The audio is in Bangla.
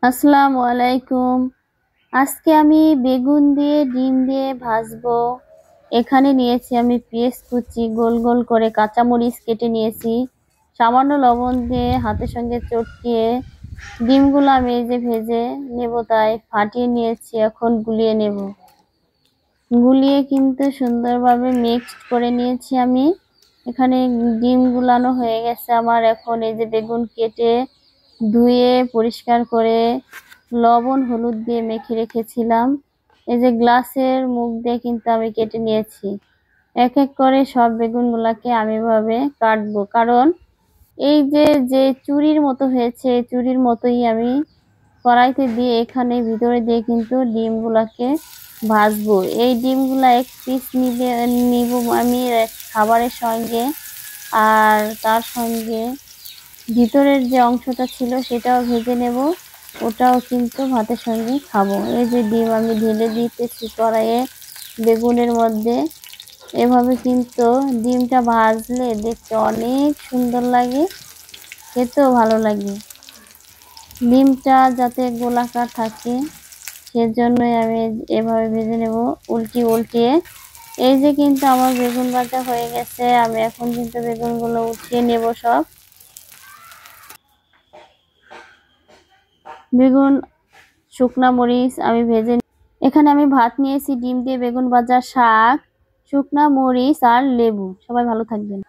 আসসালামু আলাইকুম। আজকে আমি বেগুন দিয়ে ডিম দিয়ে ভাজবো। এখানে নিয়েছি আমি পেঁয়াজ কুচি, গোল গোল করে কাঁচামরিচ কেটে নিয়েছি। সামান্য লবণ দিয়ে হাতের সঙ্গে চটকিয়ে ডিমগুলো আমি এই যে ভেজে নেব, তাই ফাটিয়ে নিয়েছি। এখন গুলিয়ে নেব। গুলিয়ে কিন্তু সুন্দরভাবে মিক্সড করে নিয়েছি আমি। এখানে ডিম গুলানো হয়ে গেছে আমার। এখন এই যে বেগুন কেটে ধুয়ে পরিষ্কার করে লবণ হলুদ দিয়ে মেখে রেখেছিলাম, এই যে গ্লাসের মুখ দিয়ে কিন্তু আমি কেটে নিয়েছি। এক এক করে সব বেগুন গুলাকে আমি এভাবে কাটবো, কারণ এই যে যে চুরির মতো হয়েছে, এই চুরির মতোই আমি কড়াইতে দিয়ে এখানে ভিতরে দিয়ে কিন্তু ডিম গুলাকে ভাজবো। এই ডিমগুলা এক পিস নিব আমি খাবারের সঙ্গে, আর তার সঙ্গে ভিতরের যে অংশটা ছিল সেটাও ভেজে নেব। ওটাও কিন্তু ভাতের সঙ্গে খাবো। এই যে ডিম আমি ঢেলে দিতেছি কড়াইয়ে বেগুনের মধ্যে। এভাবে কিন্তু ডিমটা ভাজলে দেখতে অনেক সুন্দর লাগে, খেতেও ভালো লাগে। ডিমটা যাতে গোলাকার থাকে সেজন্যই আমি এভাবে ভেজে নেব উল্টিয়ে। এই যে কিন্তু আমার বেগুন ভাজা হয়ে গেছে। আমি এখন কিন্তু বেগুনগুলো উঠিয়ে নেব সব। বেগুন, শুকনা মরিচ আমি ভেজে এখানে আমি ভাত নিয়েছি, ডিম দিয়ে বেগুন ভাজা, শাক, শুকনা মরিচ আর লেবু। সবাই ভালো থাকবেন।